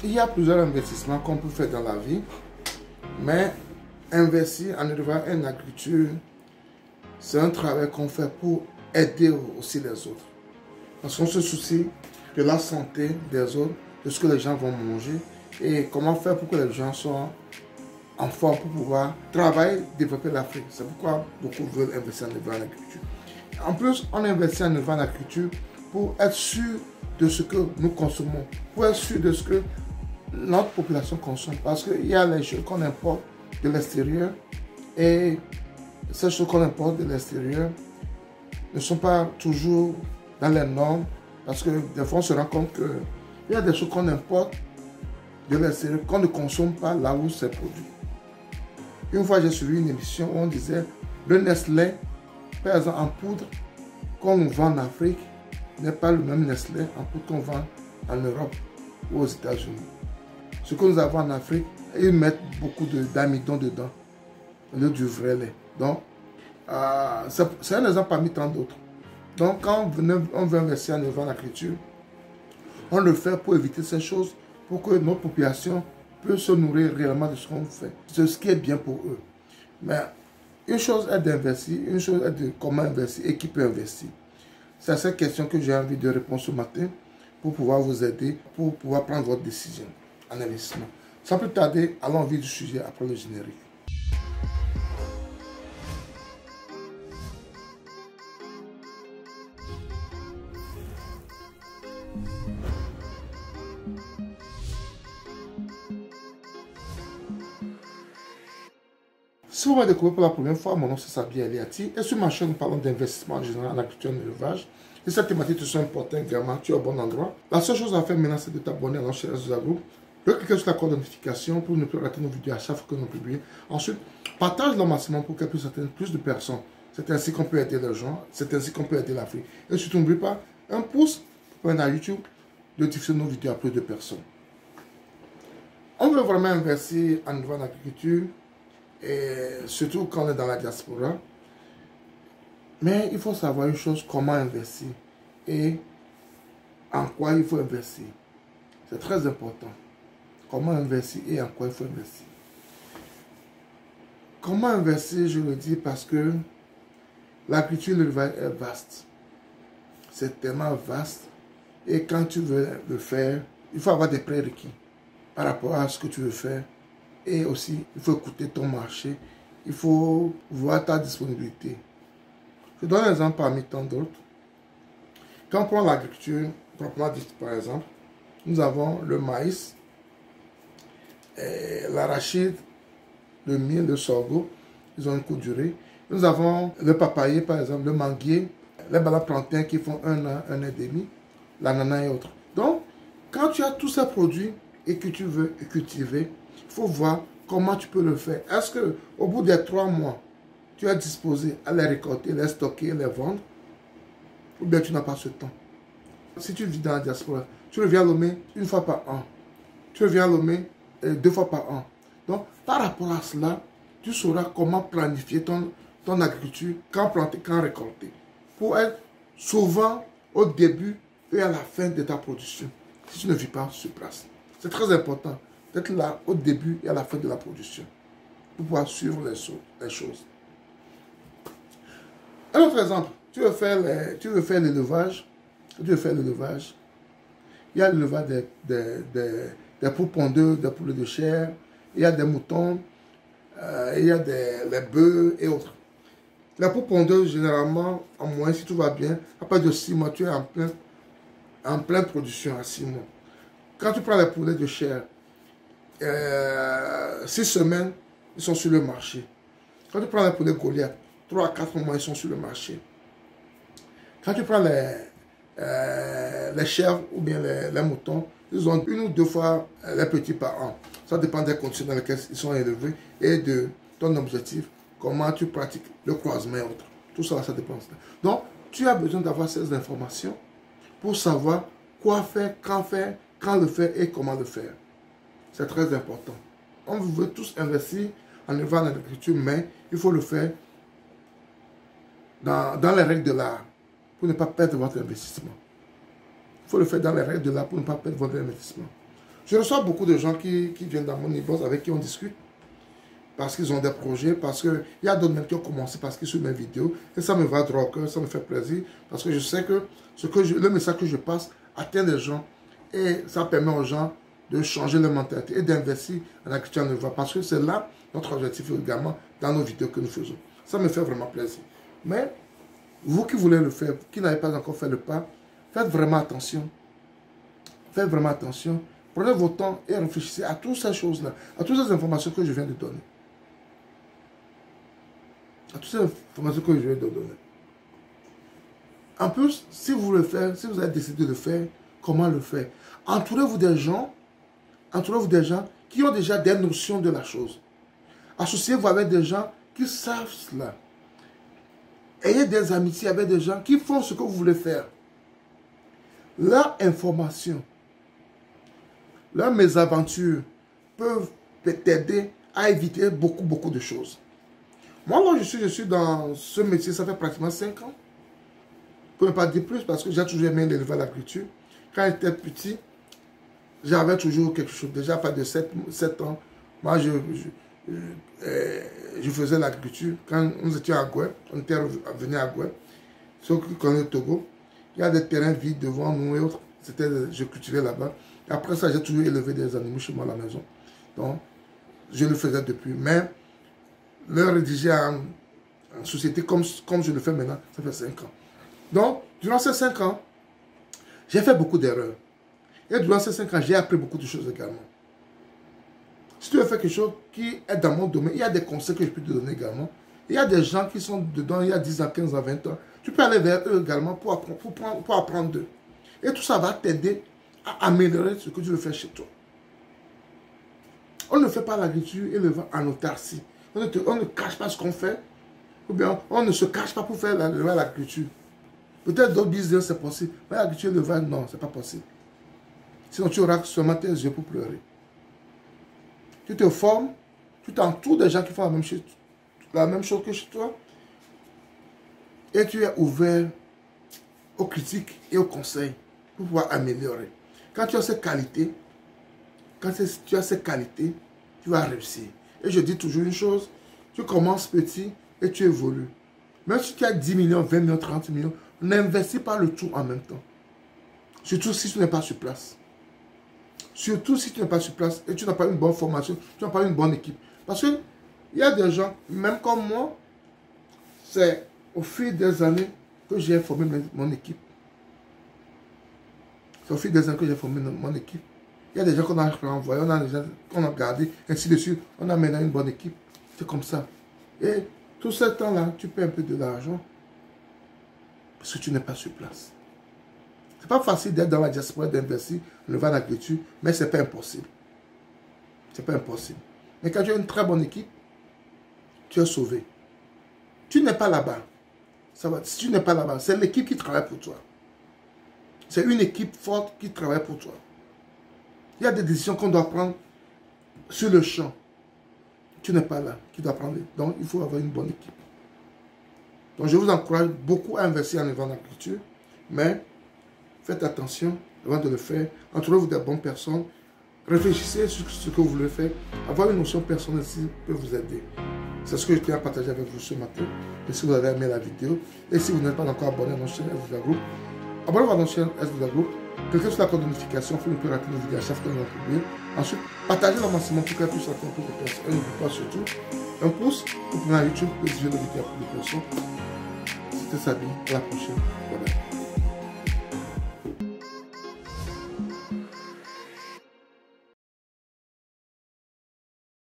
Il y a plusieurs investissements qu'on peut faire dans la vie, mais investir en élevage et en agriculture, c'est un travail qu'on fait pour aider aussi les autres. Parce qu'on se soucie de la santé des autres, de ce que les gens vont manger et comment faire pour que les gens soient en forme pour pouvoir travailler, développer l'Afrique. C'est pourquoi beaucoup veulent investir en élevage et en agriculture. En plus, on investit en élevage et en agriculture pour être sûr de ce que nous consommons, pour être sûr de ce que notre population consomme. Parce qu'il y a les choses qu'on importe de l'extérieur et ces choses qu'on importe de l'extérieur ne sont pas toujours dans les normes parce que des fois on se rend compte qu'il y a des choses qu'on importe de l'extérieur qu'on ne consomme pas là où c'est produit. Une fois j'ai suivi une émission où on disait le Nestlé, par exemple en poudre qu'on nous vend en Afrique n'est pas le même Nestlé en poudre qu'on vend en Europe ou aux États-Unis. Ce que nous avons en Afrique, ils mettent beaucoup d'amidon dedans au lieu du vrai lait. Donc, c'est un exemple parmi tant d'autres. Donc, quand on veut investir en élevage en agriculture, on le fait pour éviter ces choses, pour que notre population puisse se nourrir réellement de ce qu'on fait. C'est ce qui est bien pour eux. Mais une chose est d'investir, une chose est de comment investir et qui peut investir. C'est à cette question que j'ai envie de répondre ce matin pour pouvoir vous aider, pour pouvoir prendre votre décision en investissement. Sans plus tarder, allons au vif du sujet après le générique. Si vous m'avez découvert pour la première fois, mon nom c'est Sabi Eliati et sur ma chaîne nous parlons d'investissement en général en agriculture et en élevage. Et cette thématique te sont importantes également, tu es au bon endroit. La seule chose à faire maintenant c'est de t'abonner à notre chaîne Group, de cliquer sur la cloche de notification pour ne plus rater nos vidéos à chaque fois que nous publions. Ensuite, partage-le au maximum pour qu'elle puisse atteindre plus de personnes. C'est ainsi qu'on peut aider les gens, c'est ainsi qu'on peut aider l'Afrique. Et surtout n'oublie pas, un pouce pour permettre à YouTube de diffuser nos vidéos à plus de personnes. On veut vraiment investir en élevage en agriculture. Et surtout quand on est dans la diaspora. Mais il faut savoir une chose, comment investir et en quoi il faut investir. C'est très important. Comment investir et en quoi il faut investir. Comment investir, je le dis parce que l'agriculture, l'élevage est vaste. C'est tellement vaste. Et quand tu veux le faire, il faut avoir des prérequis par rapport à ce que tu veux faire. Et aussi, il faut écouter ton marché. Il faut voir ta disponibilité. Je donne un exemple parmi tant d'autres. Quand on prend l'agriculture, proprement dit par exemple, nous avons le maïs, l'arachide, le miel, le sorgho. Ils ont une courte durée. Nous avons le papayer, par exemple, le manguier, les bananes plantains qui font 1 an, 1 an et demi, l'ananas et autres. Donc, quand tu as tous ces produits et que tu veux cultiver, il faut voir comment tu peux le faire. Est-ce qu'au bout des 3 mois, tu es disposé à les récolter, les stocker, les vendre? Ou bien tu n'as pas ce temps? Si tu vis dans la diaspora, tu reviens à Lomé 1 fois par an. Tu reviens à Lomé 2 fois par an. Donc, par rapport à cela, tu sauras comment planifier ton agriculture, quand planter, quand récolter. Pour être souvent au début et à la fin de ta production, si tu ne vis pas sur place. C'est très important d'être là au début et à la fin de la production pour pouvoir suivre les choses. Un autre exemple, tu veux faire l'élevage. Il y a l'élevage des poules pondeuses, des poules de chair, il y a des moutons, il y a les bœufs et autres. Les poules pondeuses, généralement, en moins, si tout va bien, à partir de 6 mois, tu es en pleine production à 6 mois. Quand tu prends les poulets de chair, 6 semaines, ils sont sur le marché. Quand tu prends les poulets Goliath, 3 à 4 mois, ils sont sur le marché. Quand tu prends les chèvres ou bien les moutons, ils ont 1 ou 2 fois les petits par an. Ça dépend des conditions dans lesquelles ils sont élevés et de ton objectif, comment tu pratiques le croisement et autres. Tout ça, ça dépend. Donc, tu as besoin d'avoir ces informations pour savoir quoi faire, quand le faire et comment le faire. C'est très important. On veut tous investir en élevage en agriculture, mais il faut le faire dans les règles de l'art pour ne pas perdre votre investissement. Il faut le faire dans les règles de l'art pour ne pas perdre votre investissement. Je reçois beaucoup de gens qui viennent dans mon inbox, avec qui on discute, parce qu'ils ont des projets, parce qu'il y a d'autres même qui ont commencé parce qu'ils suivent mes vidéos, et ça me va droit au cœur, ça me fait plaisir, parce que je sais que, le message que je passe atteint les gens, et ça permet aux gens de changer leur mentalité et d'investir en agriculture en élevage, parce que c'est là notre objectif également dans nos vidéos que nous faisons. Ça me fait vraiment plaisir. Mais, vous qui voulez le faire, qui n'avez pas encore fait le pas, faites vraiment attention. Faites vraiment attention. Prenez votre temps et réfléchissez à toutes ces choses-là, à toutes ces informations que je viens de donner. À toutes ces informations que je viens de donner. En plus, si vous voulez le faire, si vous avez décidé de le faire, comment le faire? Entourez-vous des gens qui ont déjà des notions de la chose. Associez-vous avec des gens qui savent cela. Ayez des amitiés avec des gens qui font ce que vous voulez faire. Leur information, leurs mésaventures peuvent t'aider à éviter beaucoup de choses. Moi, là, je suis dans ce métier, ça fait pratiquement 5 ans. Je ne peux pas dire plus parce que j'ai toujours aimé l'élevage, l'agriculture. Quand j'étais petit, j'avais toujours quelque chose. Déjà, pas de 7 ans, moi, je faisais l'agriculture. Quand nous étions à Gouet, on était venu à Gouet, ceux qui connaissent le Togo, il y a des terrains vides devant nous et autres. Je cultivais là-bas. Après ça, j'ai toujours élevé des animaux chez moi à la maison. Donc, je le faisais depuis. Mais, le rédiger en société comme je le fais maintenant, ça fait 5 ans. Donc, durant ces 5 ans, j'ai fait beaucoup d'erreurs. Et durant ces 5 ans, j'ai appris beaucoup de choses également. Si tu veux faire quelque chose qui est dans mon domaine, il y a des conseils que je peux te donner également. Il y a des gens qui sont dedans il y a 10 ans, 15 ans, 20 ans. Tu peux aller vers eux également pour apprendre d'eux. Et tout ça va t'aider à améliorer ce que tu veux faire chez toi. On ne fait pas l'agriculture et le vent en autarcie. On ne cache pas ce qu'on fait. Ou bien on ne se cache pas pour faire l'agriculture. Peut-être d'autres business c'est possible. Mais l'agriculture et le vent, non, c'est pas possible. Sinon tu auras seulement tes yeux pour pleurer. Tu te formes, tu t'entoures des gens qui font la même chose que chez toi. Et tu es ouvert aux critiques et aux conseils pour pouvoir améliorer. Quand tu as ces qualités, tu vas réussir. Et je dis toujours une chose, tu commences petit et tu évolues. Même si tu as 10 millions, 20 millions, 30 millions, n'investis pas le tout en même temps. Surtout si tu n'es pas sur place. Surtout si tu n'es pas sur place et tu n'as pas une bonne formation, tu n'as pas une bonne équipe. Parce qu'il y a des gens, même comme moi, c'est au fil des années que j'ai formé mon équipe. C'est au fil des années que j'ai formé mon équipe. Il y a des gens qu'on a renvoyés, on a des gens qu'on a gardés, ainsi de suite. On a maintenant une bonne équipe. C'est comme ça. Et tout ce temps-là, tu perds un peu de l'argent parce que tu n'es pas sur place. C'est pas facile d'être dans la diaspora, d'investir, le vent d'agriculture, mais c'est pas impossible. C'est pas impossible. Mais quand tu as une très bonne équipe, tu es sauvé. Tu n'es pas là-bas. Si tu n'es pas là-bas, c'est l'équipe qui travaille pour toi. C'est une équipe forte qui travaille pour toi. Il y a des décisions qu'on doit prendre sur le champ. Tu n'es pas là, qui doit prendre. Donc, il faut avoir une bonne équipe. Donc, je vous encourage beaucoup à investir en élevage d'agriculture, mais faites attention avant de le faire. Entourez-vous des bonnes personnes. Réfléchissez sur ce que vous voulez faire. Avoir une notion personnelle ici peut vous aider. C'est ce que je tiens à partager avec vous ce matin. Et si vous avez aimé la vidéo, et si vous n'êtes pas encore abonné à notre chaîne SDA Group, abonnez-vous à notre chaîne SDA Group. Cliquez sur la cloche de notification pour ne plus rater nos vidéos à chaque fois que nous allons publier. Ensuite, partagez-le au maximum pour qu'elle puisse atteindre plus de personnes. Et n'oubliez pas surtout un pouce pour que YouTube puisse visionner nos vidéos à plus de personnes. C'était Sabine. À la prochaine. Bye bye.